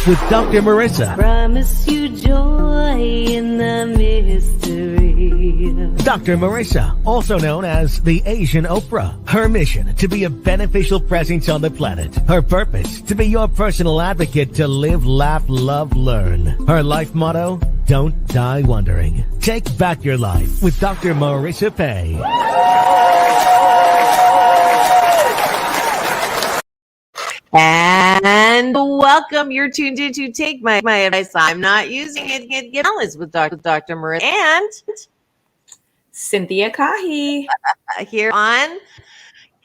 with Dr. Marissa. Promise you joy in the mystery. Dr. Marissa, also known as the Asian Oprah. Her mission, to be a beneficial presence on the planet. Her purpose, to be your personal advocate to live, laugh, love, learn. Her life motto, don't die wondering. Take back your life with Dr. Marissa Pay. And welcome. You're tuned in to Take My Advice. I'm not using it. Get balance with Dr. Marissa and Cynthia Caughie here on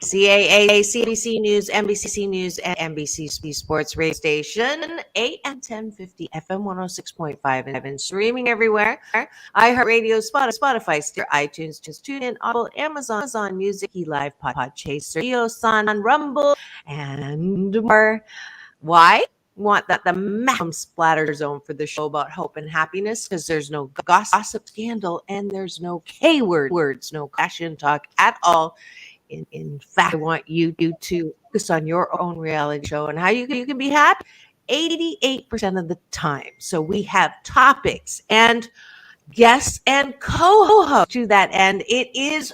CAA, CBC News, NBC News, and NBC Sports Radio Station, AM 1050, FM 106.5, and streaming everywhere. iHeartRadio, Spotify, Stitcher, iTunes, just tune in, Audible, Amazon Music, Live, Podchaser, Sun, Rumble, and more. Why? Want that the maximum splatter zone for the show about hope and happiness, because there's no gossip, scandal, and there's no words, no fashion talk at all. In fact, I want you to focus on your own reality show and how you can be happy 88% of the time. So we have topics and guests and co-hosts to that end. It is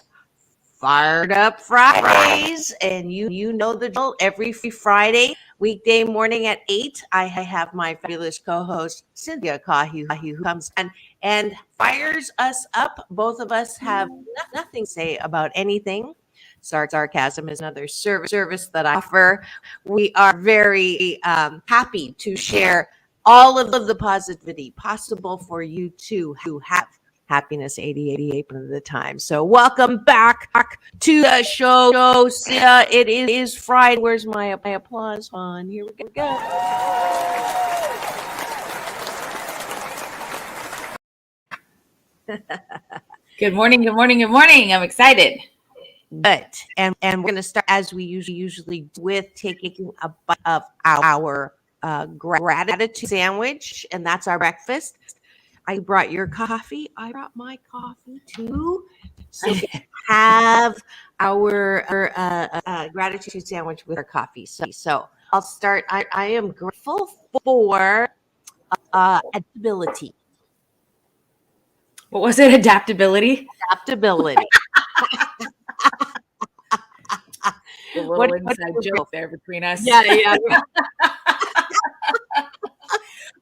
Fired Up Fridays, and you know the drill. Every Friday, weekday morning at 8, I have my fabulous co-host, Cynthia Caughie, who comes and fires us up. Both of us have nothing to say about anything. Sarcasm is another service that I offer. We are very happy to share all of the positivity possible for you too, who have happiness 88% of the time. So welcome back to the show. Cynthia, it is Friday. Where's my applause on? Here we go. Good morning. I'm excited. Good. And we're going to start, as we usually do, with taking a bite of our gratitude sandwich, and that's our breakfast. I brought your coffee. I brought my coffee too. So we have our gratitude sandwich with our coffee. So I'll start. I am grateful for adaptability. What was it? Adaptability? Adaptability. A little inside joke there between us. Yeah.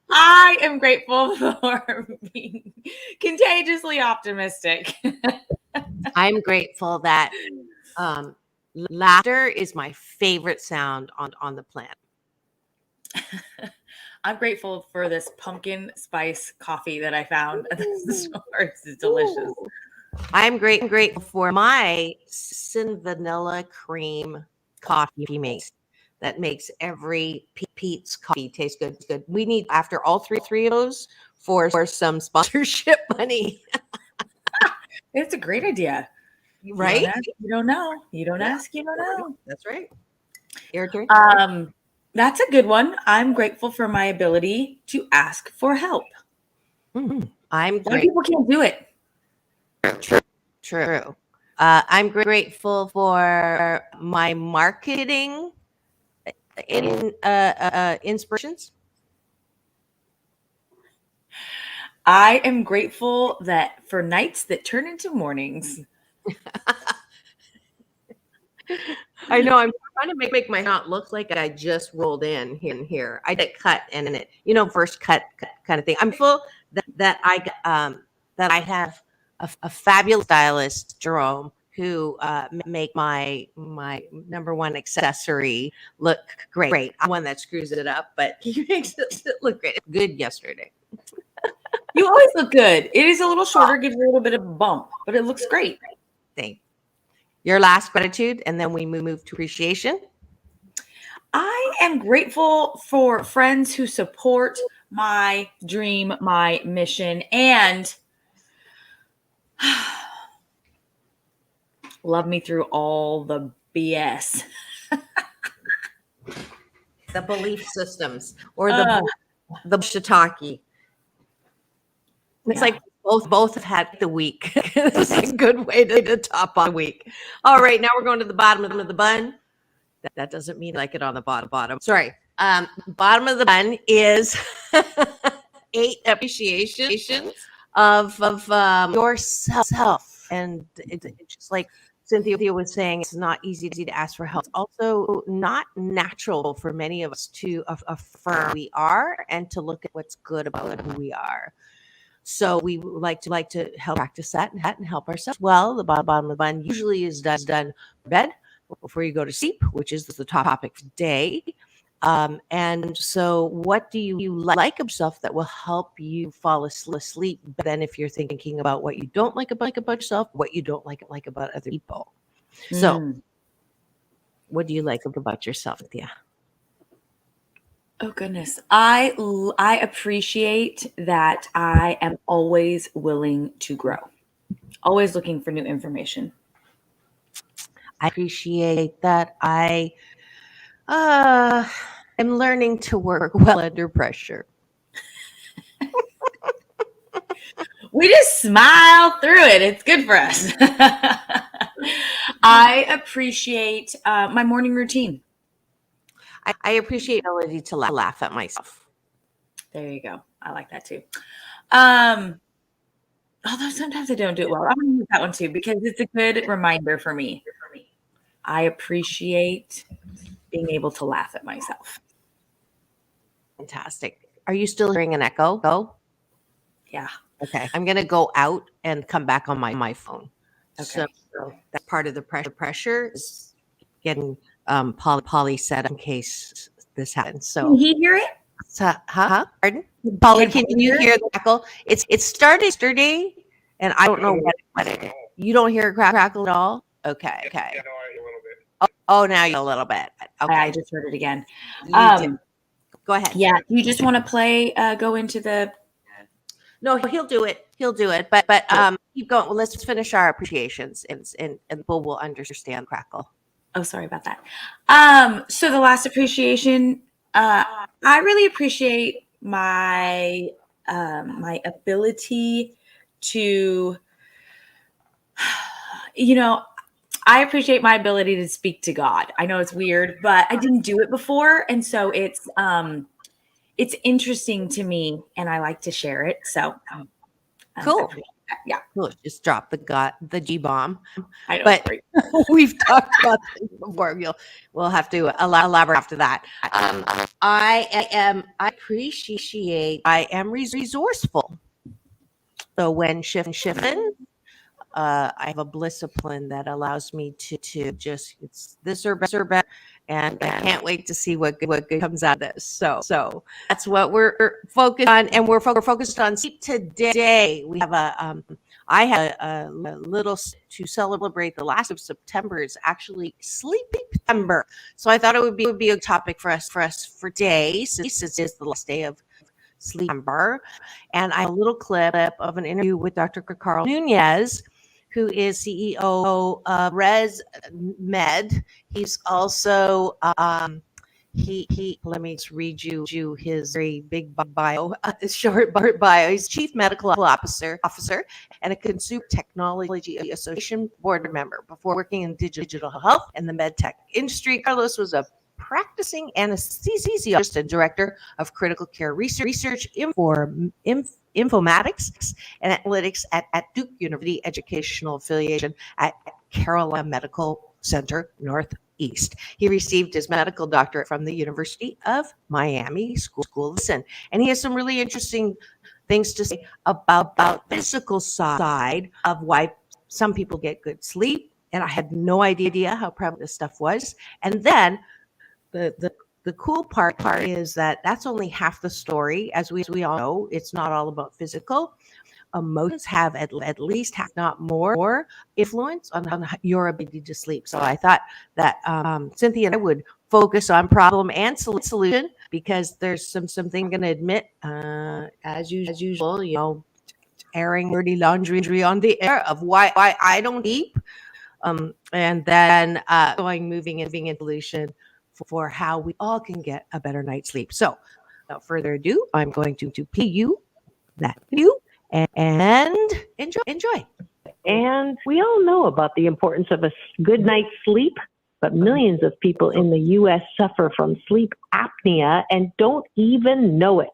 I am grateful for being contagiously optimistic. I'm grateful that laughter is my favorite sound on the planet. I'm grateful for this pumpkin spice coffee that I found at the store. It's delicious. Ooh. I'm grateful for my cinnamon vanilla cream coffee mix that makes every Pete's coffee taste good. We need, after all three of those, for some sponsorship money. It's a great idea. Right? You don't know. You don't ask, you don't know. That's right. Your turn. That's a good one. I'm grateful for my ability to ask for help. I'm A lot of people can't do it. True. I'm grateful for my marketing inspirations. I am grateful that for nights that turn into mornings. I know. I'm trying to make my not look like I just rolled in here. I get cut and it, first cut kind of thing. I'm full that I have a fabulous stylist, Jerome, who make my number one accessory look great. I'm one that screws it up, but he makes it look great. Good yesterday. You always look good. It is a little shorter, gives you a little bit of a bump, but it looks great. Thank you. Your last gratitude, and then we move to appreciation. I am grateful for friends who support my dream, my mission, and love me through all the BS. The belief systems or the shiitake. It's like both have had the week. It's a good way to top on a week. All right, now we're going to the bottom of the bun. That doesn't mean like it on the bottom. Sorry. Bottom of the bun is 8 appreciations of yourself. And it's just like Cynthia was saying, it's not easy to ask for help. It's also not natural for many of us to affirm who we are and to look at what's good about who we are. So we like to help practice that and help ourselves. Well, the bottom of the bun usually is done bed before you go to sleep, which is the topic today. And so what do you like about yourself that will help you fall asleep? But then if you're thinking about what you don't like about yourself, what you don't like about other people. So what do you like about yourself, Cynthia? Oh goodness. I appreciate that I am always willing to grow. Always looking for new information. I appreciate that I am learning to work well under pressure. We just smile through it. It's good for us. I appreciate my morning routine. I appreciate the ability to laugh at myself. There you go. I like that too. Although sometimes I don't do it well. I'm going to use that one too because it's a good reminder for me. I appreciate being able to laugh at myself. Fantastic. Are you still hearing an echo? Go. Yeah. Okay. I'm going to go out and come back on my phone. Okay. So that's part of the pressure is getting Polly set up in case this happens. So can he hear it? Pardon? Polly, can you hear the crackle? It started yesterday, and I don't know what it is. You don't hear a crackle at all? Okay. Yeah, no, I hear a little bit. Oh, now you a little bit. Okay. I just heard it again. Go ahead. Yeah. You just want to play, go into the. No, he'll do it. But keep going. Well, let's finish our appreciations and people will understand crackle. Oh, sorry about that. So the last appreciation, I really appreciate my my ability to, I appreciate my ability to speak to God. I know it's weird, but I didn't do it before, and so it's interesting to me, and I like to share it. So cool. Yeah, cool. Just drop the G bomb. I know, but we've talked about this before. We'll have to elaborate after that. I am resourceful. So when shifting, I have a discipline that allows me to just it's this or better, and I can't wait to see what good comes out of this. So that's what we're focused on, and we're focused on sleep today. We have I had a little to celebrate the last of September is actually Sleeptember. So I thought it would be a topic for us for today, since it is the last day of Sleeptember. And I have a little clip of an interview with Dr. Nunez, who is CEO of ResMed. He's also he let me just read you his very big bio, short bio. He's Chief Medical Officer and a Consumer Technology Association board member. Before working in digital health and the MedTech industry, Carlos was a practicing anesthesiologist and director of critical care research informatics and analytics at Duke University Educational Affiliation at Carolina Medical Center Northeast. He received his medical doctorate from the University of Miami School of Medicine, and he has some really interesting things to say about physical side of why some people get good sleep. And I had no idea how prevalent this stuff was. And then the cool part is that that's only half the story. As we all know, it's not all about physical. Emotions have at least half, not more, influence on your ability to sleep. So I thought that Cynthia and I would focus on problem and solution, because there's something I'm going to admit, as usual, airing dirty laundry on the air of why I don't sleep, and then moving into solution for how we all can get a better night's sleep. So without further ado, I'm going to play you that video and enjoy. And we all know about the importance of a good night's sleep but millions of people in the U.S. suffer from sleep apnea and don't even know it.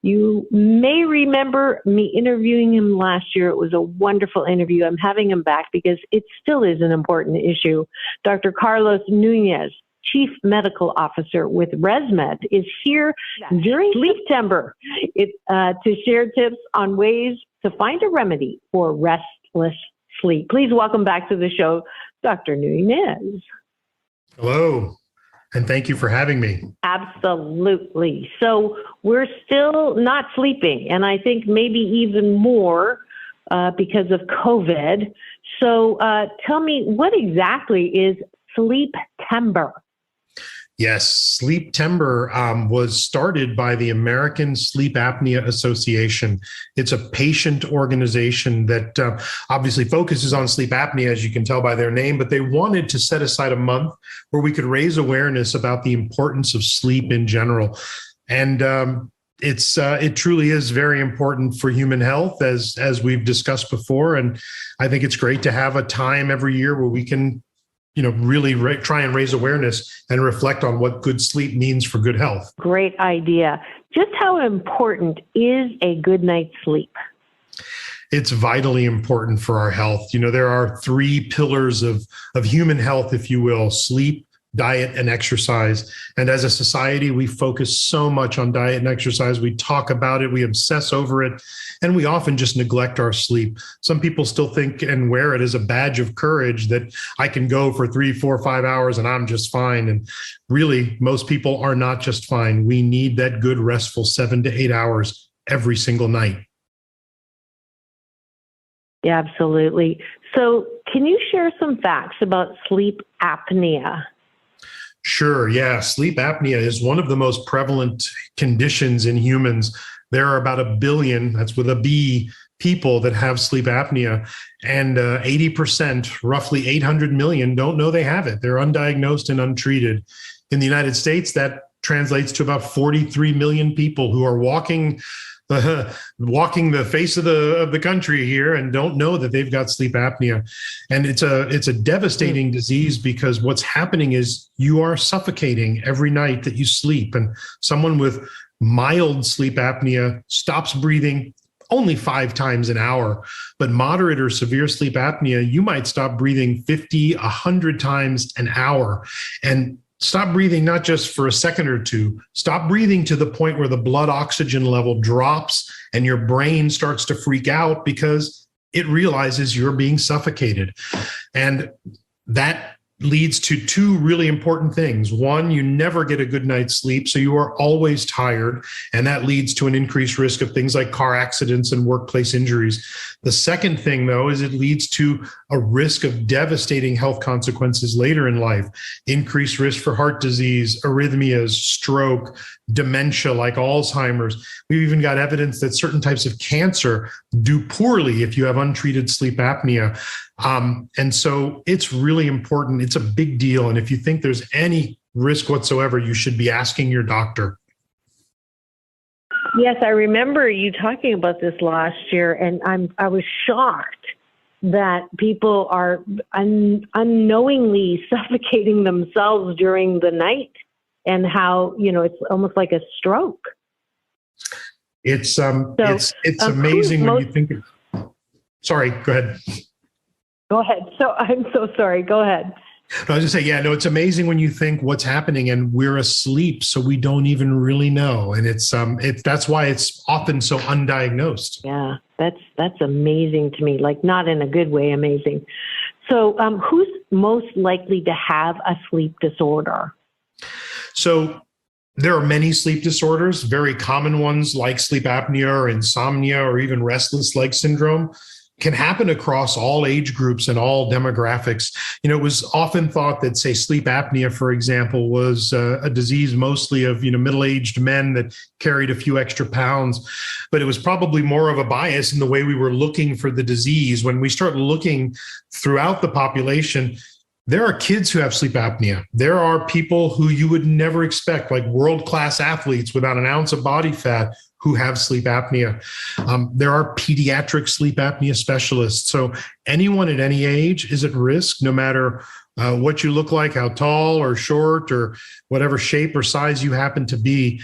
You may remember me interviewing him last year. It was a wonderful interview. I'm having him back because it still is an important issue. Dr. Carlos Nunez, Chief Medical Officer with ResMed, is here during Sleeptember to share tips on ways to find a remedy for restless sleep. Please welcome back to the show, Dr. Nunez. Hello, and thank you for having me. Absolutely. So we're still not sleeping, and I think maybe even more because of COVID. So tell me, what exactly is Sleeptember? Yes, Sleeptember was started by the American Sleep Apnea Association. It's a patient organization that obviously focuses on sleep apnea, as you can tell by their name, but they wanted to set aside a month where we could raise awareness about the importance of sleep in general. And it truly is very important for human health, as we've discussed before. And I think it's great to have a time every year where we can really try and raise awareness and reflect on what good sleep means for good health. Great idea. Just how important is a good night's sleep? It's vitally important for our health. There are three pillars of human health, if you will: sleep, diet, and exercise. And as a society, we focus so much on diet and exercise. We talk about it, we obsess over it, and we often just neglect our sleep. Some people still think and wear it as a badge of courage that I can go for 3, 4, 5 hours and I'm just fine. And really, most people are not just fine. We need that good, restful 7 to 8 hours every single night. Yeah, absolutely. So can you share some facts about sleep apnea? Sure. Yeah. Sleep apnea is one of the most prevalent conditions in humans. There are about 1 billion, that's with a B, people that have sleep apnea, and 80%, roughly 800 million, don't know they have it. They're undiagnosed and untreated. In the United States, that translates to about 43 million people who are walking the face of the country here and don't know that they've got sleep apnea. And it's a devastating disease, because what's happening is you are suffocating every night that you sleep. And someone with mild sleep apnea stops breathing only 5 times an hour. But moderate or severe sleep apnea, you might stop breathing 50, 100 times an hour. And stop breathing not just for a second or two. Stop breathing to the point where the blood oxygen level drops and your brain starts to freak out because it realizes you're being suffocated. And that leads to 2 really important things. One, you never get a good night's sleep, so you are always tired, and that leads to an increased risk of things like car accidents and workplace injuries. The second thing, though, is it leads to a risk of devastating health consequences later in life: increased risk for heart disease, arrhythmias, stroke, dementia like Alzheimer's. We've even got evidence that certain types of cancer do poorly if you have untreated sleep apnea. And so it's really important. It's a big deal. And if you think there's any risk whatsoever, you should be asking your doctor. Yes, I remember you talking about this last year, and I was shocked that people are unknowingly suffocating themselves during the night, and how, it's almost like a stroke. It's amazing when you think of, sorry, go ahead. Go ahead. So I'm so sorry. Go ahead. No, I was just saying, it's amazing when you think what's happening and we're asleep, so we don't even really know. And that's why it's often so undiagnosed. Yeah, that's amazing to me. Like, not in a good way, amazing. So who's most likely to have a sleep disorder? So there are many sleep disorders, very common ones like sleep apnea or insomnia or even restless leg syndrome. Can happen across all age groups and all demographics. It was often thought that, say, sleep apnea, for example, was a disease mostly of, middle-aged men that carried a few extra pounds. But it was probably more of a bias in the way we were looking for the disease. When we start looking throughout the population, there are kids who have sleep apnea. There are people who you would never expect, like world-class athletes without an ounce of body fat, who have sleep apnea. There are pediatric sleep apnea specialists. So anyone at any age is at risk, no matter what you look like, how tall or short or whatever shape or size you happen to be.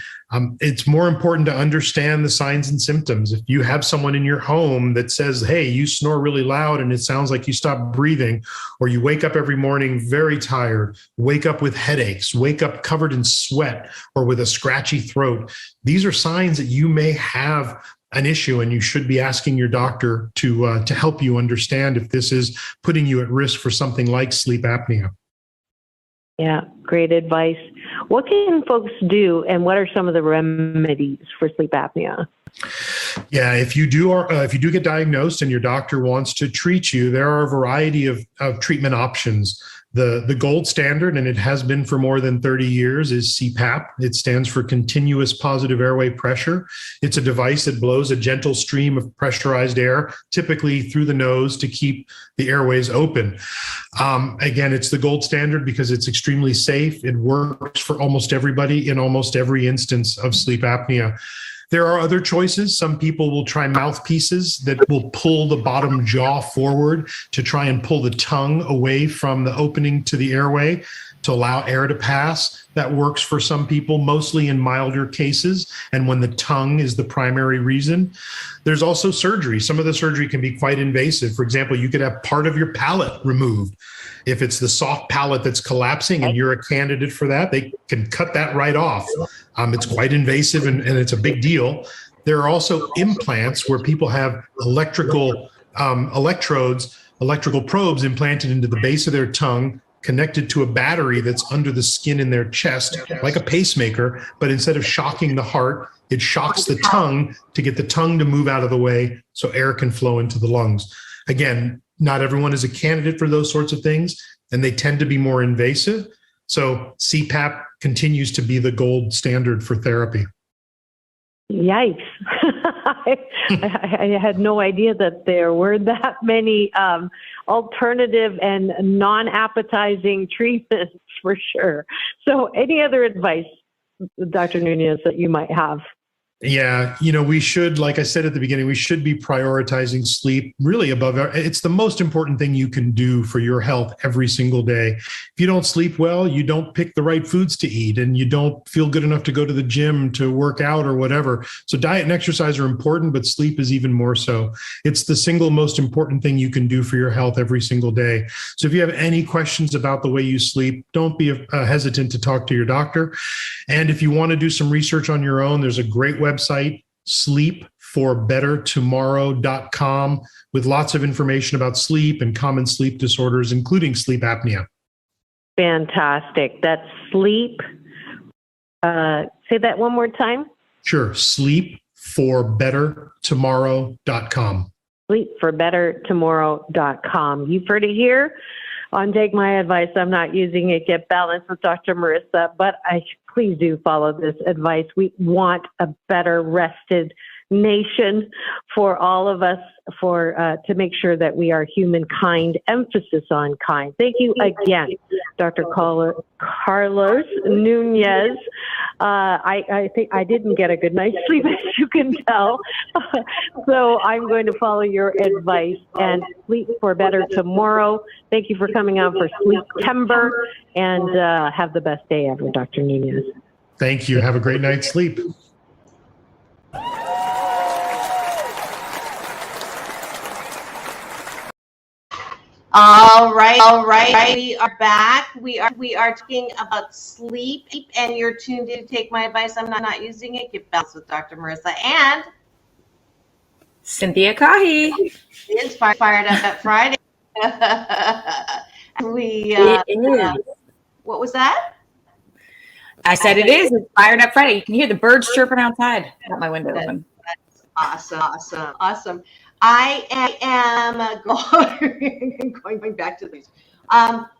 It's more important to understand the signs and symptoms. If you have someone in your home that says, hey, you snore really loud and it sounds like you stop breathing, or you wake up every morning very tired, wake up with headaches, wake up covered in sweat or with a scratchy throat, these are signs that you may have an issue, and you should be asking your doctor to help you understand if this is putting you at risk for something like sleep apnea. Yeah, great advice. What can folks do, and what are some of the remedies for sleep apnea? Yeah, if you do get diagnosed and your doctor wants to treat you, there are a variety of treatment options. The gold standard, and it has been for more than 30 years, is CPAP. It stands for continuous positive airway pressure. It's a device that blows a gentle stream of pressurized air, typically through the nose, to keep the airways open. Again, it's the gold standard because it's extremely safe. It works for almost everybody in almost every instance of sleep apnea. There are other choices. Some people will try mouthpieces that will pull the bottom jaw forward to try and pull the tongue away from the opening to the airway to allow air to pass. That works for some people, mostly in milder cases, and when the tongue is the primary reason. There's also surgery. Some of the surgery can be quite invasive. For example, you could have part of your palate removed. If it's the soft palate that's collapsing and you're a candidate for that, they can cut that right off. It's quite invasive and it's a big deal. There are also implants where people have electrical probes implanted into the base of their tongue, connected to a battery that's under the skin in their chest, like a pacemaker, but instead of shocking the heart, it shocks the tongue to get the tongue to move out of the way so air can flow into the lungs. Again, not everyone is a candidate for those sorts of things, and they tend to be more invasive. So CPAP continues to be the gold standard for therapy. Yikes. I had no idea that there were that many alternative and non-appetizing treatments, for sure. So any other advice, Dr. Nunez, that you might have? Yeah, we should, like I said at the beginning, we should be prioritizing sleep really above. It's the most important thing you can do for your health every single day. If you don't sleep well, you don't pick the right foods to eat, and you don't feel good enough to go to the gym to work out or whatever. So diet and exercise are important, but sleep is even more so. It's the single most important thing you can do for your health every single day. So if you have any questions about the way you sleep, don't be hesitant to talk to your doctor. And if you want to do some research on your own, there's a great website, sleepforbettertomorrow.com, with lots of information about sleep and common sleep disorders, including sleep apnea. Fantastic. That's sleep. Say that one more time. Sure. Sleepforbettertomorrow.com. Sleepforbettertomorrow.com. You've heard it here on Take My Advice. I'm not using it. Get balanced with Dr. Marissa, but please do follow this advice. We want a better rested nation for all of us, to make sure that we are humankind, emphasis on kind. Thank you again, Dr. Carlos Nunez. I think I didn't get a good night's sleep, as you can tell. So I'm going to follow your advice and sleep for better tomorrow. Thank you for coming on for Sleeptember, and have the best day ever, Dr. Nunez. Thank you. Have a great night's sleep. All right. We are back. We are talking about sleep, and you're tuned in to Take My Advice. I'm not using it. Get balanced with Dr. Marissa and Cynthia Caughie. It's fired up at Friday. It is. What was that? I said it is. It's fired up Friday. You can hear the birds chirping outside. Got my window open. Awesome. I am going back to these.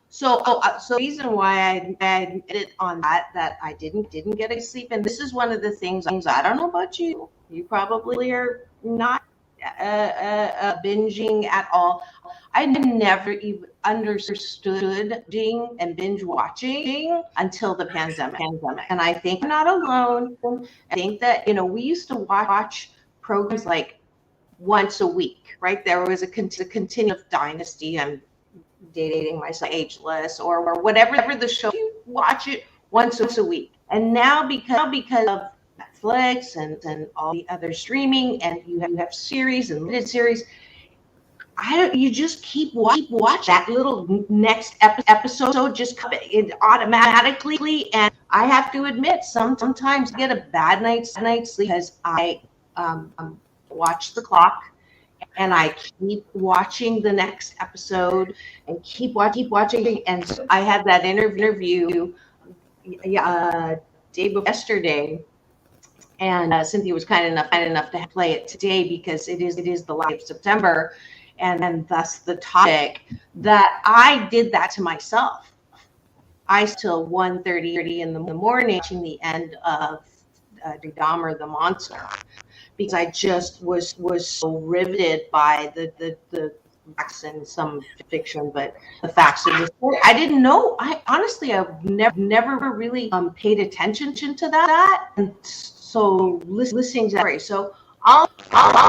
So the reason why I admitted on that I didn't get a sleep, and this is one of the things I don't know about you. You probably are not binging at all. I never even understood binging and binge watching until the pandemic. And I think I'm not alone. I think that, we used to watch programs like once a week, right? There was a continuous Dynasty and Dating Myself Ageless or whatever the show, you watch it once a week. And now because of Netflix and all the other streaming, and you have series and limited series, you just keep watch that little next episode just come it automatically. And I have to admit, sometimes I get a bad night's sleep because I watch the clock and I keep watching the next episode and keep watching. And so I had that interview day before yesterday, and Cynthia was kind enough to play it today because it is the last of September, and thus the topic that I did that to myself. I still 1:30 in the morning watching the end of Dahmer the Monster, because I just was so riveted by the facts and some fiction, but the facts of the story. I didn't know. I've never really paid attention to that, and so listening to that story. So I'll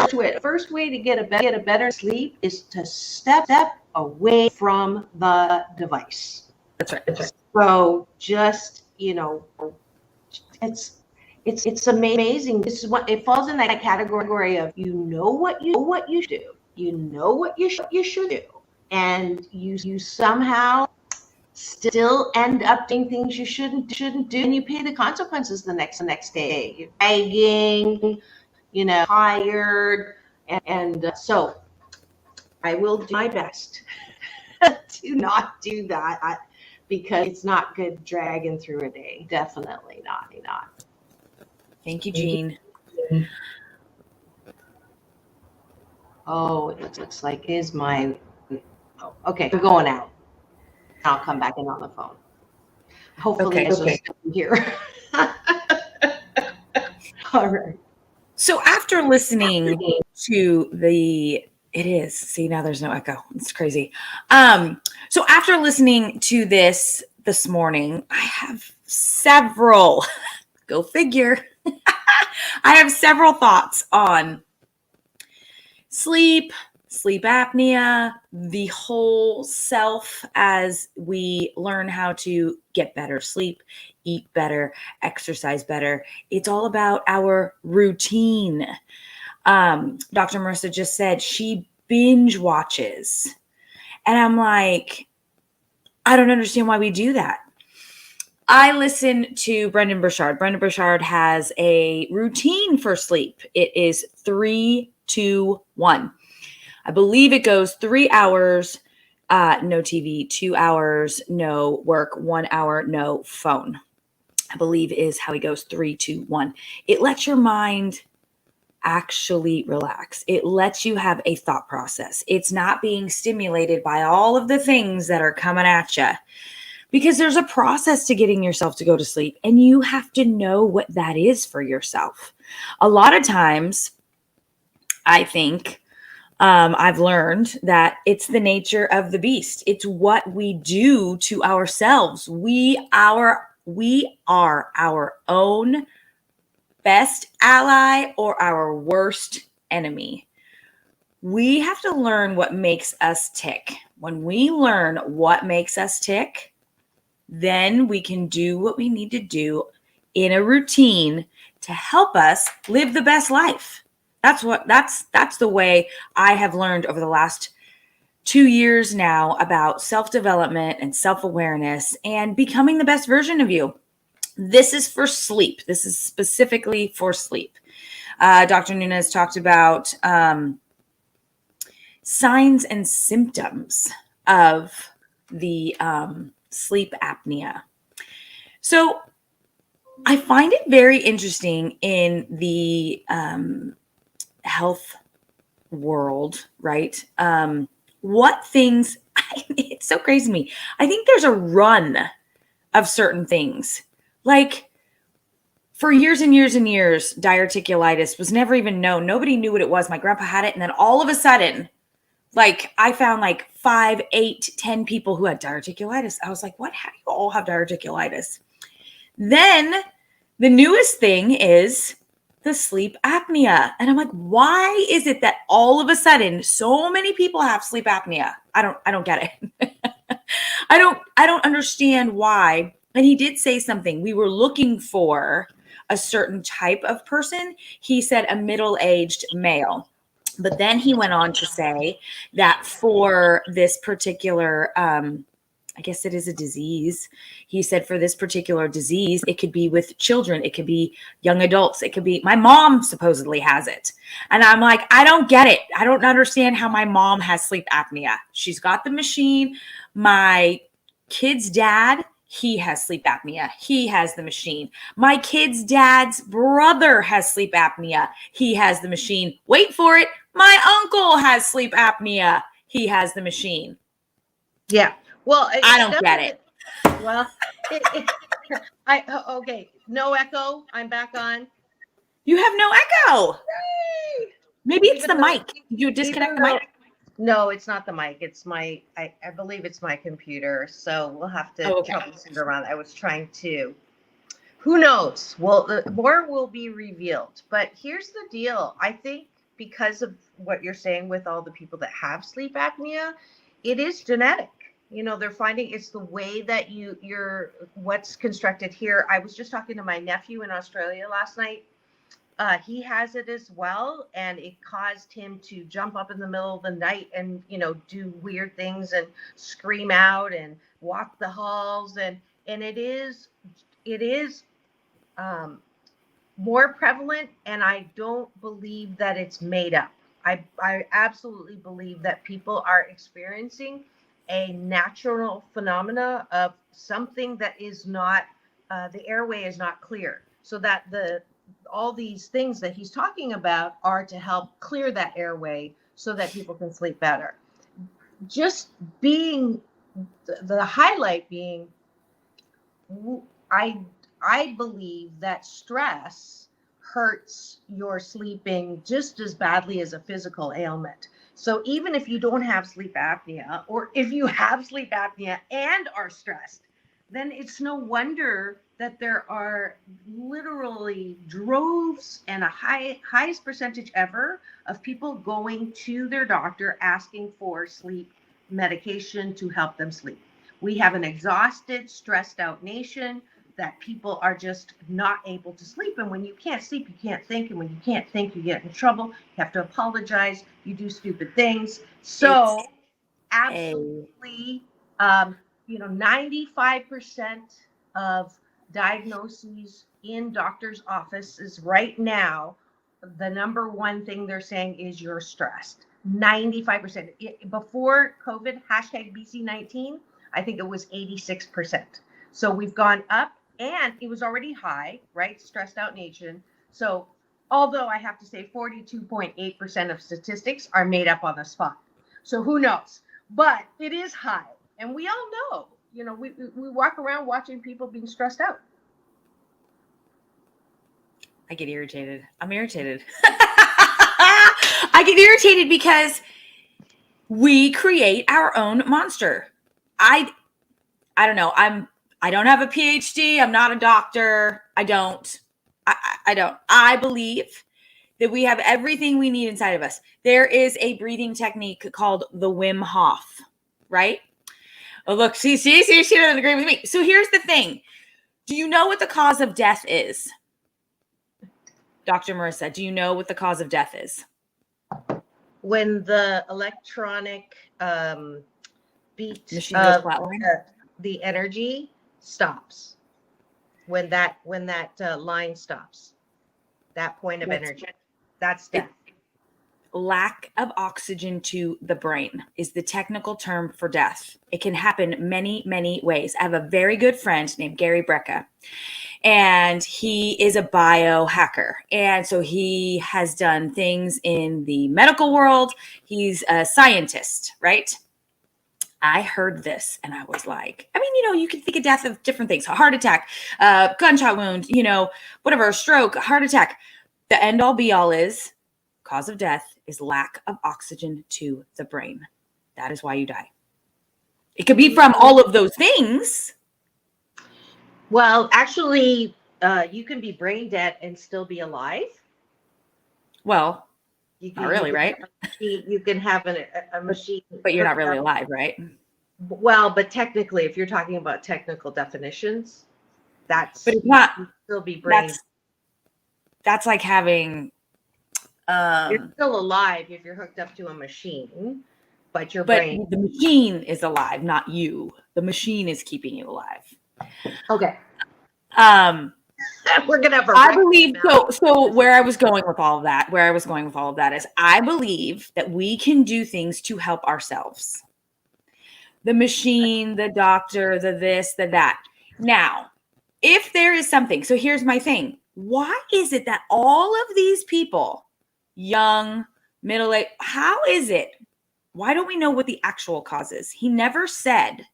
to it. First way to get a better sleep is to step away from the device. That's right. So just, it's amazing. This is what it falls in that category of, what you do, what you should do, and you somehow still end up doing things you shouldn't do, and you pay the consequences the next day. You're begging, tired, and so I will do my best to not do that, because it's not good dragging through a day. Definitely not. Thank you, Jean. Oh, it looks like it is my. Oh, okay, we're going out. I'll come back in on the phone. Hopefully, it's still here. All right. So after listening to now there's no echo. It's crazy. So after listening to this morning, I have several, go figure. I have several thoughts on sleep apnea, the whole self, as we learn how to get better sleep, eat better, exercise better. It's all about our routine. Dr. Marissa just said she binge watches. And I'm like, I don't understand why we do that. I listen to Brendan Burchard. Brendan Burchard has a routine for sleep. It is 3, 2, 1. I believe it goes 3 hours, no TV, 2 hours, no work, 1 hour, no phone. I believe is how he goes 3, 2, 1. It lets your mind actually relax. It lets you have a thought process. It's not being stimulated by all of the things that are coming at you, because there's a process to getting yourself to go to sleep, and you have to know what that is for yourself. A lot of times, I think, I've learned that it's the nature of the beast. It's what we do to ourselves. We are our own best ally or our worst enemy. We have to learn what makes us tick. When we learn what makes us tick, then we can do what we need to do in a routine to help us live the best life. That's the way I have learned over the last 2 years now about self-development and self-awareness and becoming the best version of you. This is for sleep. This is specifically for sleep. Dr. Nunez talked about signs and symptoms of the sleep apnea. So I find it very interesting in the health world, right? What things, it's so crazy to me. I think there's a run of certain things. Like for years and years and years, diverticulitis was never even known. Nobody knew what it was. My grandpa had it. And then all of a sudden, like I found like 5, 8, 10 people who had diverticulitis. I was like, what? How do you all have diverticulitis? Then the newest thing is the sleep apnea. And I'm like, why is it that all of a sudden so many people have sleep apnea? I don't get it. I don't understand why. And he did say something. We were looking for a certain type of person. He said a middle-aged male. But then he went on to say that for this particular, I guess it is a disease. He said for this particular disease, it could be with children. It could be young adults. It could be, my mom supposedly has it. And I'm like, I don't get it. I don't understand how my mom has sleep apnea. She's got the machine. My kid's dad, he has sleep apnea. He has the machine. My kid's dad's brother has sleep apnea. He has the machine. Wait for it. My uncle has sleep apnea. He has the machine. Yeah. Well, I don't get it. Well, okay. No echo. I'm back on. You have no echo. Yay! Maybe it's the mic. Did you disconnect the mic? No, it's not the mic. It's my, I believe it's my computer. So we'll have to troubleshoot around. I was trying to, who knows? Well, more will be revealed. But here's the deal. I think because of what you're saying with all the people that have sleep apnea, it is genetic. You know, they're finding it's the way that you're what's constructed here. I was just talking to my nephew in Australia last night. He has it as well, and it caused him to jump up in the middle of the night and, you know, do weird things and scream out and walk the halls. And it is more prevalent, and I don't believe that it's made up. I absolutely believe that people are experiencing a natural phenomena of something that is not, the airway is not clear, so that all these things that he's talking about are to help clear that airway so that people can sleep better. Just being the highlight being, I believe that stress hurts your sleeping just as badly as a physical ailment. So even if you don't have sleep apnea, or if you have sleep apnea and are stressed, then it's no wonder that there are literally droves and a highest percentage ever of people going to their doctor asking for sleep medication to help them sleep. We have an exhausted, stressed out nation that people are just not able to sleep. And when you can't sleep, you can't think. And when you can't think, you get in trouble. You have to apologize. You do stupid things. So absolutely, 95% of diagnoses in doctors' offices right now, the number one thing they're saying is you're stressed. 95%. Before COVID, hashtag BC19, I think it was 86%. So we've gone up, and it was already high, right? Stressed out nation. So although I have to say 42.8% of statistics are made up on the spot. So who knows? But it is high. And we all know, we walk around watching people being stressed out. I get irritated. I'm irritated. I get irritated because we create our own monster. I don't know. I don't have a PhD. I'm not a doctor. I don't. I believe that we have everything we need inside of us. There is a breathing technique called the Wim Hof, right? Oh, look, she doesn't agree with me. So here's the thing. Do you know what the cause of death is? Dr. Marissa, do you know what the cause of death is? When the electronic beat machine goes flatline? The energy stops. When that line stops, that point of energy, that's death. Lack of oxygen to the brain is the technical term for death. It can happen many, many ways. I have a very good friend named Gary Brecka, and he is a biohacker. And so he has done things in the medical world. He's a scientist, right? I heard this and I was like, you can think of death of different things, a heart attack, gunshot wound, whatever, a stroke, a heart attack. The end all be all is cause of death is lack of oxygen to the brain. That is why you die. It could be from all of those things. Well, actually, you can be brain dead and still be alive. Well, not really, right? You can have a machine. But you're not really alive, right? Well, but technically, if you're talking about technical definitions, that's But it's not. you still be brain. That's like having. You're still alive if you're hooked up to a machine, but your But brain. the machine is alive, not you. The machine is keeping you alive. Okay. We're gonna have. I believe so. So where I was going with all of that is I believe that we can do things to help ourselves. The machine, the doctor, the this, the that. Now, if there is something, so here's my thing. Why is it that all of these people, young, middle-aged, how is it? Why don't we know what the actual cause is? He never said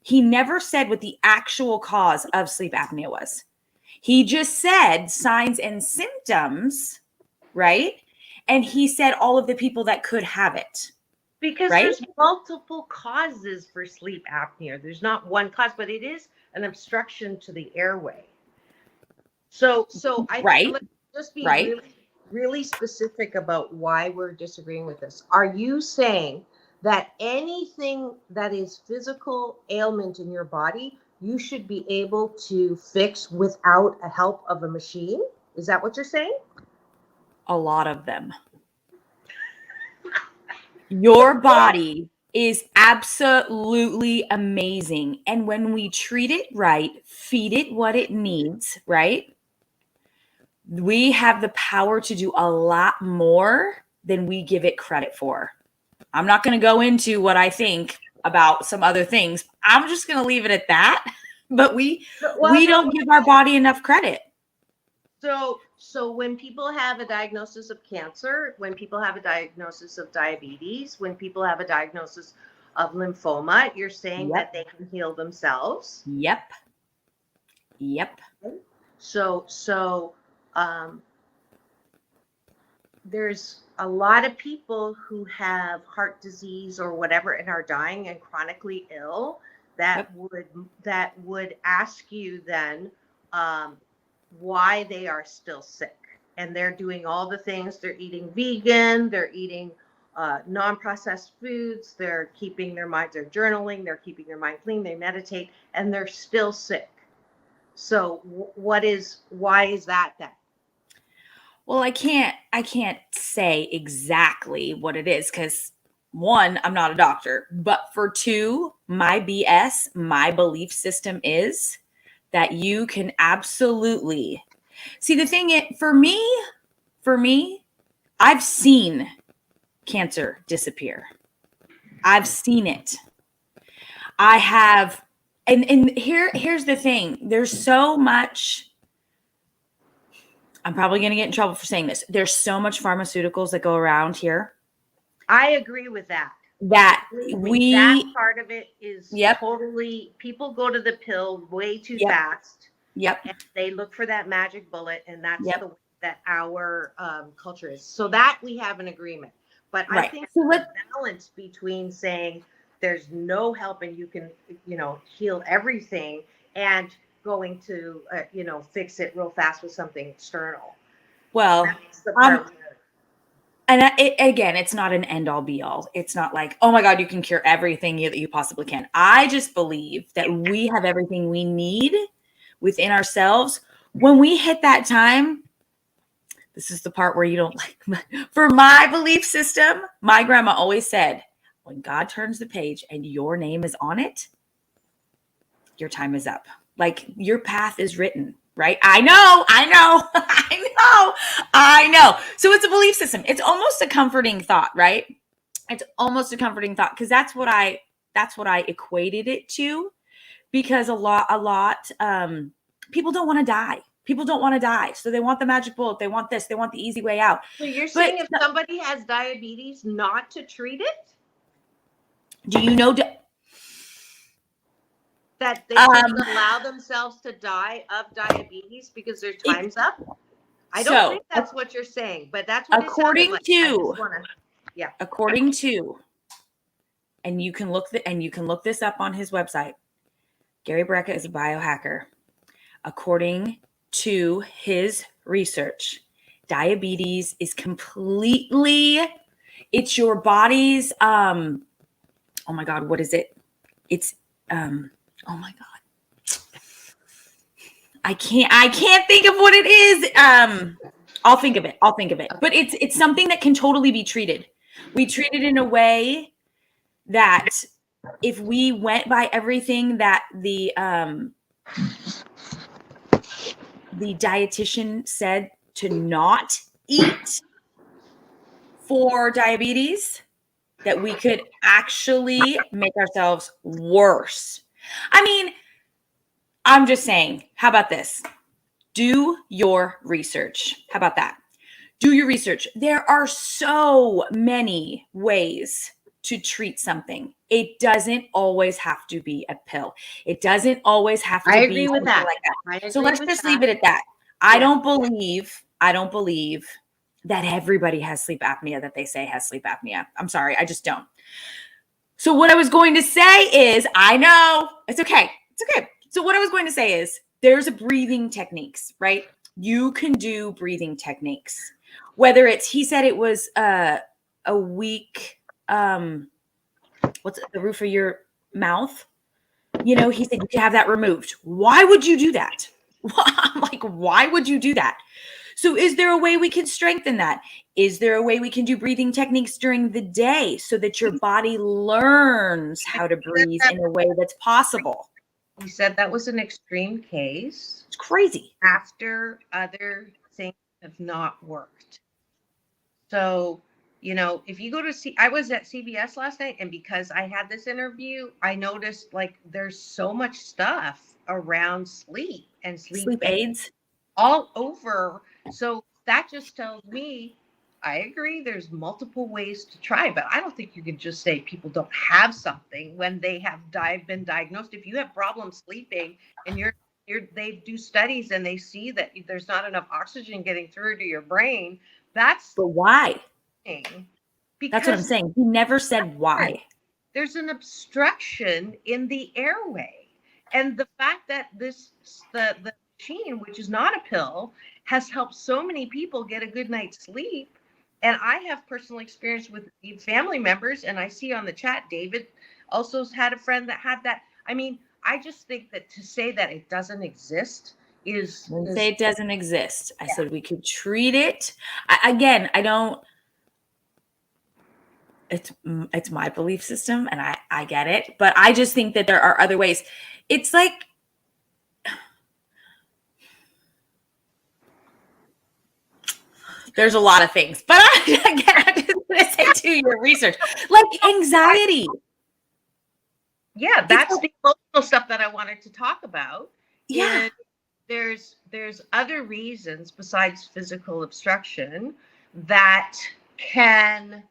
what the actual cause of sleep apnea was. He just said signs and symptoms, right? And he said all of the people that could have it. Because right? There's multiple causes for sleep apnea. There's not one cause, but it is an obstruction to the airway. So I think let's just be really specific about why we're disagreeing with this. Are you saying that anything that is physical ailment in your body, you should be able to fix without a help of a machine? Is that what you're saying? A lot of them. Your body is absolutely amazing. And when we treat it right, feed it what it needs, right? We have the power to do a lot more than we give it credit for. I'm not going to go into what I think about some other things. I'm just going to leave it at that. But we don't give our body enough credit. So when people have a diagnosis of cancer, when people have a diagnosis of diabetes, when people have a diagnosis of lymphoma, you're saying that they can heal themselves? Yep. So there's a lot of people who have heart disease or whatever and are dying and chronically ill that would ask you then why they are still sick. And they're doing all the things. They're eating vegan, they're eating non-processed foods, they're keeping their mind, they're journaling, they're keeping their mind clean, they meditate, and they're still sick. So why is that then? Well, I can't say exactly what it is because one, I'm not a doctor, but for two, my BS, my belief system is that you can absolutely see the thing. For me, I've seen cancer disappear. I've seen it. I have, and here's the thing. There's so much. I'm probably going to get in trouble for saying this. There's so much pharmaceuticals that go around here. I agree with that. That part of it is totally, people go to the pill way too fast. Yep. And they look for that magic bullet, and that's the way that our culture is. So that we have an agreement. But I think the balance between saying there's no help and you can, heal everything, and going to, fix it real fast with something external. Well, and again, it's not an end all be all. It's not like, oh my God, you can cure everything that you possibly can. I just believe that we have everything we need within ourselves. When we hit that time, this is the part where you don't like, for my belief system, my grandma always said, when God turns the page and your name is on it, your time is up. Like your path is written, right? I know. So it's a belief system. It's almost a comforting thought, right? It's almost a comforting thought because that's what I equated it to. Because a lot, people don't want to die. People don't want to die. So they want the magic bullet. They want this. They want the easy way out. So you're saying if somebody has diabetes, not to treat it? Do you know that they should allow themselves to die of diabetes because their time's up? I don't think that's what you're saying, but that's what according it to. Yeah. According to, and you can look this up on his website. Gary Brecka is a biohacker. According to his research, diabetes is completely, it's your body's, oh my God, what is it? It's oh my God. I can't think of what it is. I'll think of it. But it's something that can totally be treated. We treat it in a way that if we went by everything that the dietitian said to not eat for diabetes, that we could actually make ourselves worse. I mean, I'm just saying, how about this? Do your research. How about that? Do your research. There are so many ways to treat something. It doesn't always have to be a pill. It doesn't always have to I be agree with something that. like that. So let's just leave it at that. I don't believe that everybody has sleep apnea that they say has sleep apnea. I'm sorry, I just don't. So what I was going to say is, I know, it's okay. So what I was going to say is, there's breathing techniques, right? You can do breathing techniques. Whether it's, he said it was a weak, what's it, the roof of your mouth? You know, he said you can have that removed. Why would you do that? I'm like, why would you do that? So is there a way we can strengthen that? Is there a way we can do breathing techniques during the day so that your body learns how to breathe in a way that's possible? He said that was an extreme case. It's crazy. After other things have not worked. So, you know, if you go to I was at CBS last night, and because I had this interview, I noticed like there's so much stuff around sleep and sleep aids all over. So that just tells me, I agree, there's multiple ways to try, but I don't think you can just say people don't have something when they have been diagnosed. If you have problems sleeping and they do studies and they see that there's not enough oxygen getting through to your brain, that's but why? Because that's what I'm saying. He never said why. There's an obstruction in the airway, and the fact that the machine, which is not a pill, has helped so many people get a good night's sleep. And I have personal experience with family members, and I see on the chat, David also had a friend that had that. I mean, I just think that to say that it doesn't exist is... say it doesn't exist. I said we could treat it. I don't... It's my belief system, and I get it, but I just think that there are other ways. It's like... There's a lot of things, but I just want to say to your research, like anxiety. Yeah, that's the emotional stuff that I wanted to talk about. Yeah. There's other reasons besides physical obstruction that can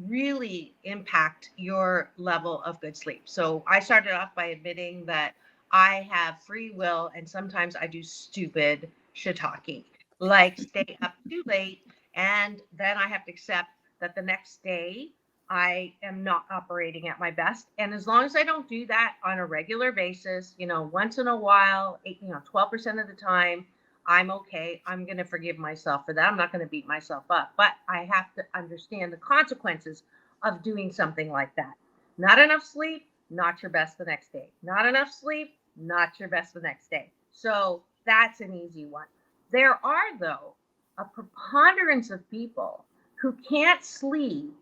really impact your level of good sleep. So I started off by admitting that I have free will, and sometimes I do stupid shiitake, like stay up too late, and then I have to accept that the next day I am not operating at my best. And as long as I don't do that on a regular basis, you know, once in a while, 12% of the time, I'm okay. I'm going to forgive myself for that. I'm not going to beat myself up, but I have to understand the consequences of doing something like that. Not enough sleep, not your best the next day. Not enough sleep, not your best the next day. So that's an easy one. There are, though, a preponderance of people who can't sleep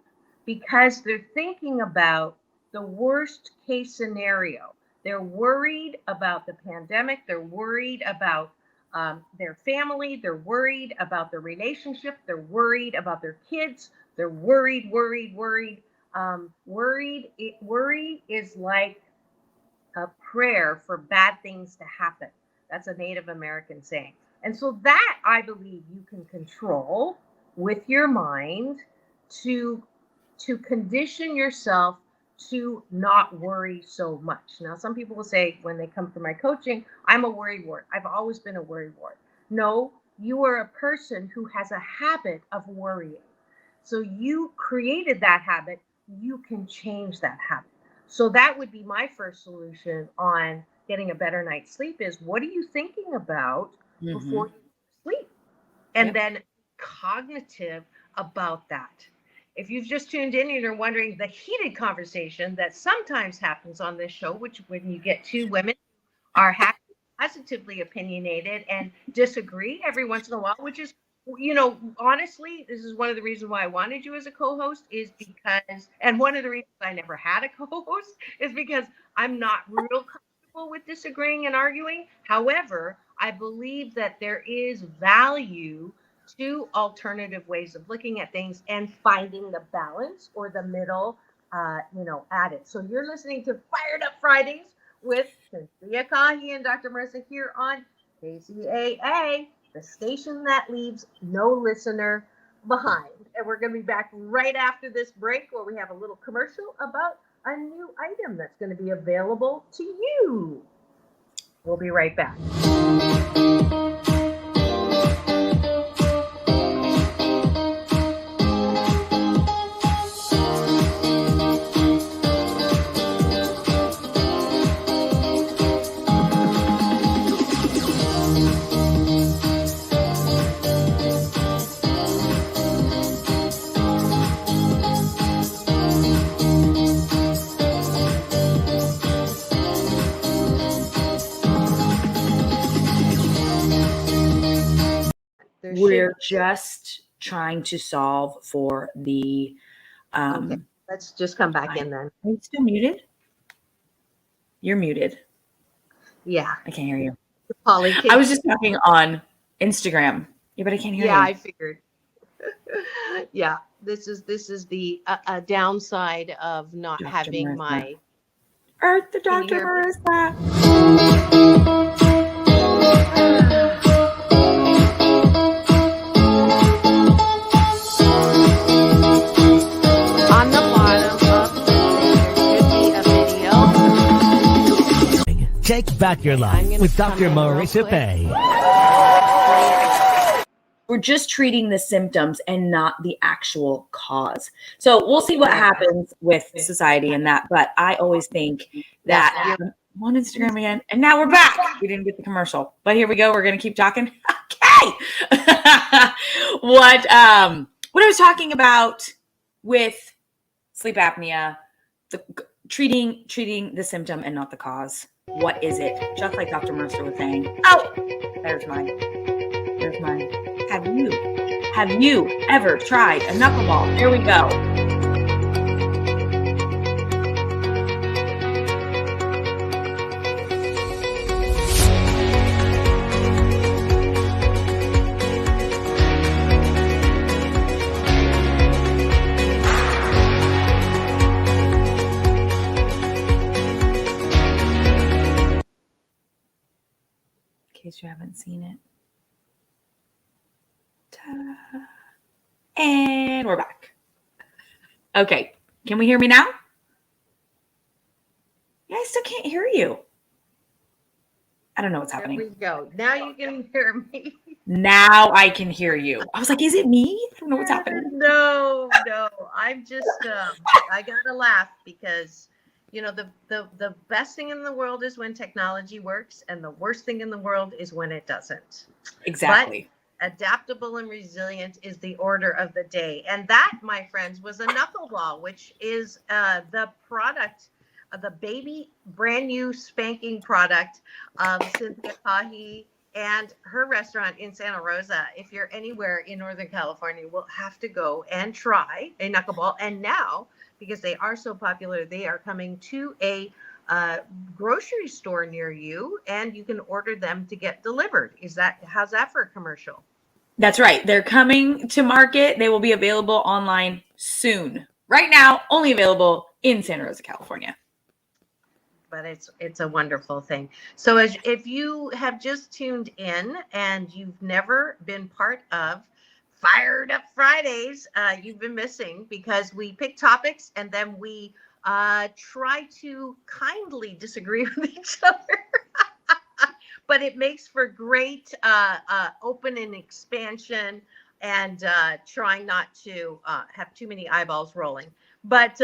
because they're thinking about the worst case scenario. They're worried about the pandemic. They're worried about their family. They're worried about their relationship. They're worried about their kids. They're worried. Worry is like a prayer for bad things to happen. That's a Native American saying. And so that, I believe, you can control with your mind to condition yourself to not worry so much. Now, some people will say when they come for my coaching, I'm a worry wart. I've always been a worry wart. No, you are a person who has a habit of worrying. So you created that habit. You can change that habit. So that would be my first solution on getting a better night's sleep is, what are you thinking about before you sleep? And then cognitive about that. if you've just tuned in and you're wondering the heated conversation that sometimes happens on this show, which when you get two women are positively opinionated and disagree every once in a while, which is, honestly, this is one of the reasons why I wanted you as a co-host, is because, and one of the reasons I never had a co-host is because I'm not real comfortable with disagreeing and arguing. However, I believe that there is value to alternative ways of looking at things and finding the balance or the middle, at it. So you're listening to Fired Up Fridays with Cynthia, Caughie, and Dr. Marissa here on KCAA, the station that leaves no listener behind. And we're going to be back right after this break where we have a little commercial about a new item that's going to be available to you. We'll be right back. We're just trying to solve for the. Okay, let's just come back in then. Are you still muted? You're muted. Yeah. I can't hear you. Polly, I was just talking on Instagram. Yeah, but I can't hear you. Yeah, I figured. Yeah, this is the downside of not Dr. having Marissa. my Earth, the Can you Dr. hear me? Marissa. On the bottom of the thing, there should be a video. Take back your life with Dr. Marissa Pay. We're just treating the symptoms and not the actual cause. So we'll see what happens with society and that. But I always think that I'm on Instagram again. And now we're back. We didn't get the commercial, but here we go. We're going to keep talking. Okay. What I was talking about with sleep apnea, treating the symptom and not the cause. What is it? Just like Dr. Mercer was saying. Oh, there's mine. There's mine. Have you ever tried a knuckleball? Here we go. In case you haven't seen it. And we're back. Okay. Can we hear me now? Yeah, I still can't hear you. I don't know what's happening. There we go. Now you can hear me. Now I can hear you. I was like, is it me? I don't know what's happening. No. I'm just, I gotta laugh because, the best thing in the world is when technology works, and the worst thing in the world is when it doesn't. Exactly. But adaptable and resilient is the order of the day. And that, my friends, was a knuckleball, which is the product, the baby brand new spanking product of Cynthia, Caughie, and her restaurant in Santa Rosa. If you're anywhere in Northern California, we'll have to go and try a knuckleball. And now, because they are so popular, they are coming to a grocery store near you, and you can order them to get delivered. How's that for a commercial? That's right. They're coming to market. They will be available online soon. Right now, only available in Santa Rosa, California. But it's a wonderful thing. So if you have just tuned in and you've never been part of Fired Up Fridays, you've been missing, because we pick topics and then we try to kindly disagree with each other. But it makes for great open and expansion, and trying not to have too many eyeballs rolling. But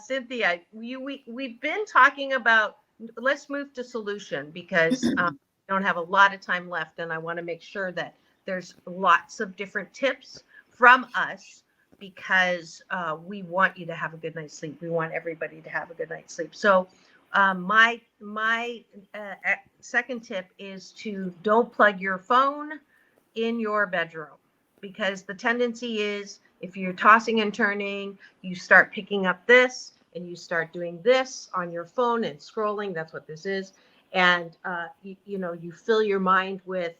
Cynthia, we've been talking about, let's move to solution, because we don't have a lot of time left, and I want to make sure that there's lots of different tips from us because we want you to have a good night's sleep. We want everybody to have a good night's sleep. So my second tip is to don't plug your phone in your bedroom, because the tendency is, if you're tossing and turning, you start picking up this and you start doing this on your phone and scrolling. That's what this is. And you fill your mind with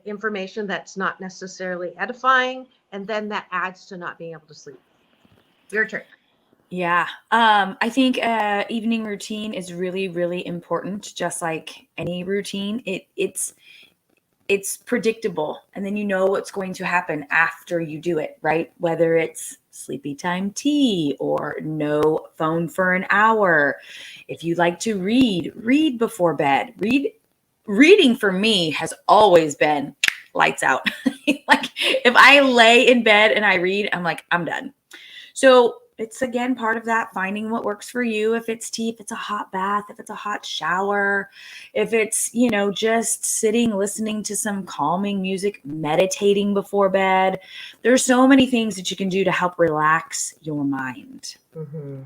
information that's not necessarily edifying, and then that adds to not being able to sleep. Your turn. Yeah. I think evening routine is really, really important. Just like any routine, it's predictable, and then you know what's going to happen after you do it, right? Whether it's sleepy time tea or no phone for an hour. If you like to read before bed. Reading for me has always been lights out. Like if I lay in bed and I read, I'm like, I'm done. So it's, again, part of that, finding what works for you. If it's tea, if it's a hot bath, if it's a hot shower, if it's, just sitting, listening to some calming music, meditating before bed. There's so many things that you can do to help relax your mind. Mm-hmm.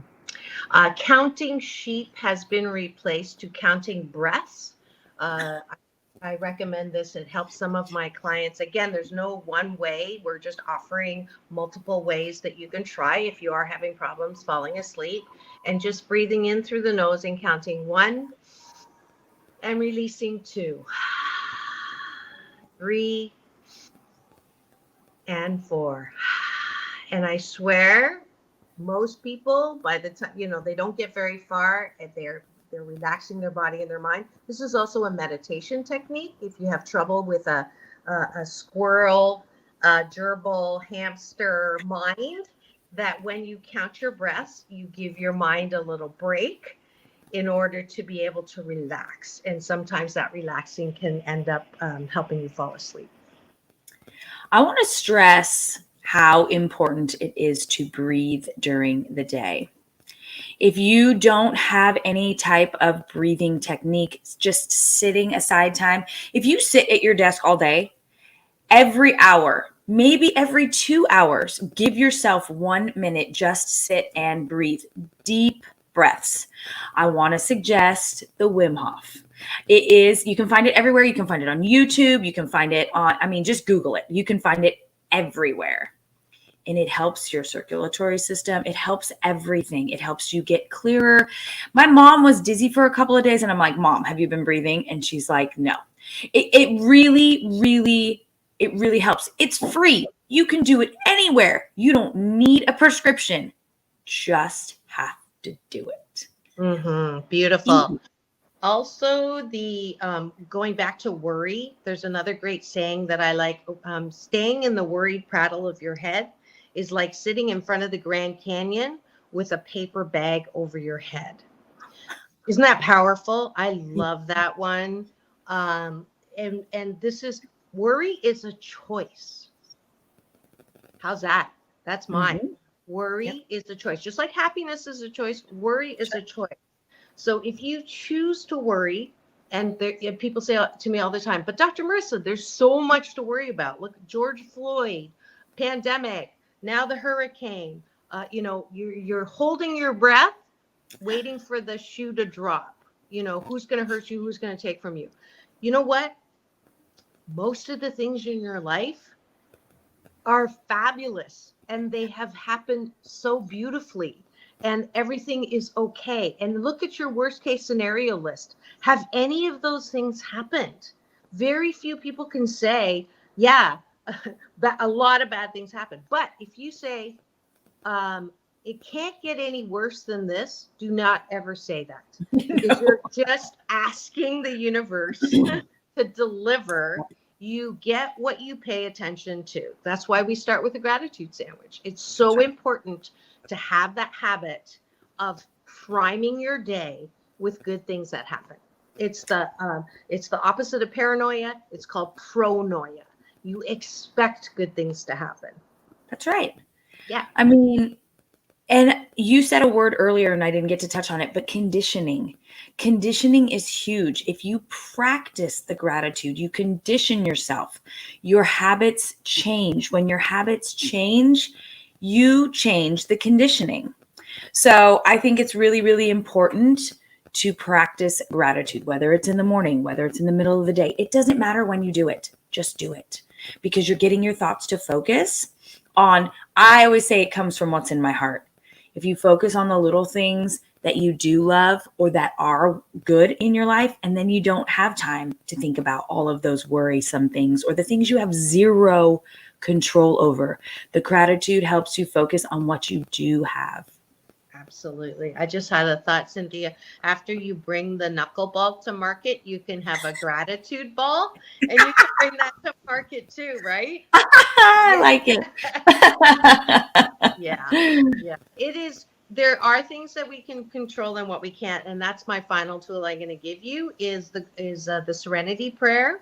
Counting sheep has been replaced to counting breaths. I recommend this. It helps some of my clients. Again, there's no one way. We're just offering multiple ways that you can try if you are having problems falling asleep, and just breathing in through the nose and counting 1 and releasing 2, 3, and 4. And I swear, most people, by the time, they don't get very far, and they're relaxing their body and their mind. This is also a meditation technique. If you have trouble with a squirrel, gerbil, hamster mind, that when you count your breaths, you give your mind a little break in order to be able to relax. And sometimes that relaxing can end up helping you fall asleep. I want to stress how important it is to breathe during the day. If you don't have any type of breathing technique, just sitting aside time, if you sit at your desk all day, every hour, maybe every 2 hours, give yourself 1 minute, just sit and breathe. Deep breaths. I want to suggest the Wim Hof. You can find it everywhere. You can find it on YouTube. You can find it on, just Google it. You can find it everywhere. And it helps your circulatory system. It helps everything. It helps you get clearer. My mom was dizzy for a couple of days, and I'm like, Mom, have you been breathing? And she's like, no. It really, really, it really helps. It's free. You can do it anywhere. You don't need a prescription. Just have to do it. Mm-hmm. Beautiful. Also, the going back to worry, there's another great saying that I like. Staying in the worried prattle of your head is like sitting in front of the Grand Canyon with a paper bag over your head. Isn't that powerful? I love that one. And this is, worry is a choice. How's that? That's mine. Mm-hmm. Worry is a choice. Just like happiness is a choice, worry is a choice. So if you choose to worry, and people say to me all the time, but Dr. Marissa, there's so much to worry about. Look, George Floyd, pandemic, now the hurricane, you're holding your breath, waiting for the shoe to drop. Who's going to hurt you? Who's going to take from you? You know what? Most of the things in your life are fabulous, and they have happened so beautifully, and everything is okay. And look at your worst case scenario list. Have any of those things happened? Very few people can say, yeah, a lot of bad things happen. But if you say, it can't get any worse than this, do not ever say that. Because you're just asking the universe to deliver. You get what you pay attention to. That's why we start with a gratitude sandwich. It's so important to have that habit of priming your day with good things that happen. It's the opposite of paranoia. It's called pronoia. You expect good things to happen. That's right. Yeah. And you said a word earlier and I didn't get to touch on it, but conditioning. Conditioning is huge. If you practice the gratitude, you condition yourself, your habits change. When your habits change, you change the conditioning. So I think it's really, really important to practice gratitude, whether it's in the morning, whether it's in the middle of the day. It doesn't matter when you do it. Just do it, because you're getting your thoughts to focus on, I always say it comes from what's in my heart. If you focus on the little things that you do love or that are good in your life, and then you don't have time to think about all of those worrisome things or the things you have zero control over. The gratitude helps you focus on what you do have. Absolutely. I just had a thought, Cynthia. After you bring the knuckleball to market, you can have a gratitude ball, and you can bring that to market too, right? I like it. Yeah. Yeah. It is. There are things that we can control and what we can't, and that's my final tool I'm going to give you is the Serenity Prayer.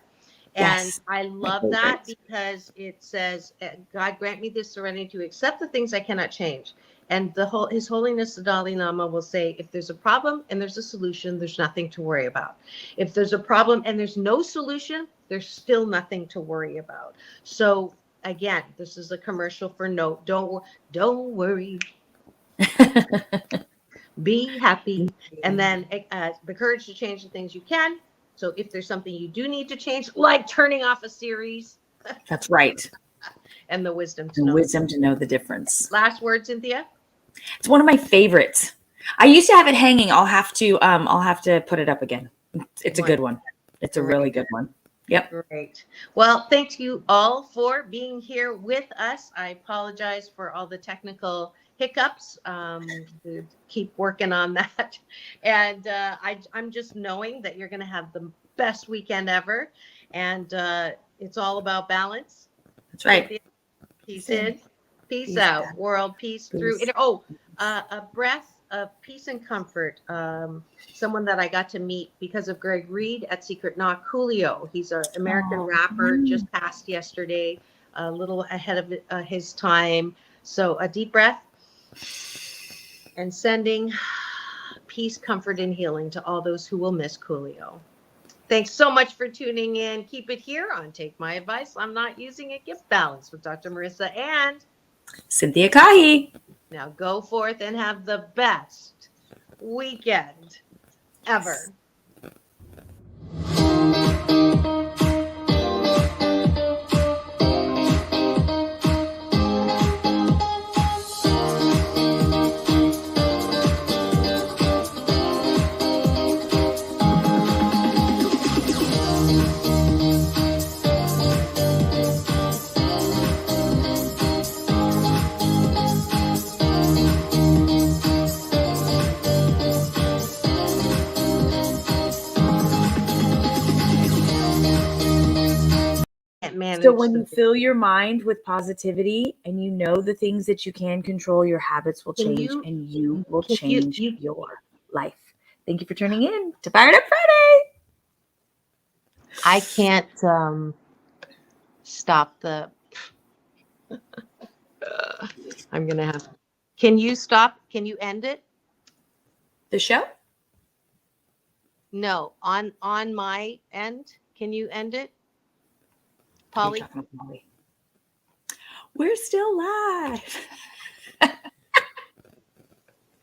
And Yes. I love that because it says, God grant me the serenity to accept the things I cannot change. And His Holiness the Dalai Lama will say, if there's a problem and there's a solution, there's nothing to worry about. If there's a problem and there's no solution, there's still nothing to worry about. So again, this is a commercial for don't worry. Be happy. And then the courage to change the things you can. So if there's something you do need to change, like turning off a series. That's right. And the wisdom to The know. wisdom to know the difference. Last word, Cynthia? It's one of my favorites. I used to have it hanging. I'll have to put it up again. It's a good one. It's a really good one. Yep. Great. Well, thank you all for being here with us. I apologize for all the technical hiccups. Keep working on that. And I'm just knowing that you're going to have the best weekend ever. And it's all about balance. That's right. Peace in, peace out. World peace through it. Oh, a breath of peace and comfort. Someone that I got to meet because of Greg Reed at Secret Knock, Julio. He's an American rapper, just passed yesterday, a little ahead of his time. So a deep breath and sending peace, comfort, and healing to all those who will miss Julio. Thanks so much for tuning in. Keep it here on Take My Advice. I'm Not Using It. Get Balance with Dr. Marissa and Cynthia Caughie. Now go forth and have the best weekend ever. So when you fill your mind with positivity and you know the things that you can control, your habits will change and you will change your life. Thank you for tuning in to Fired Up Friday. I can't stop the I'm gonna have can you stop? Can you end it? The show? No, on my end. Can you end it? Polly? We're still live.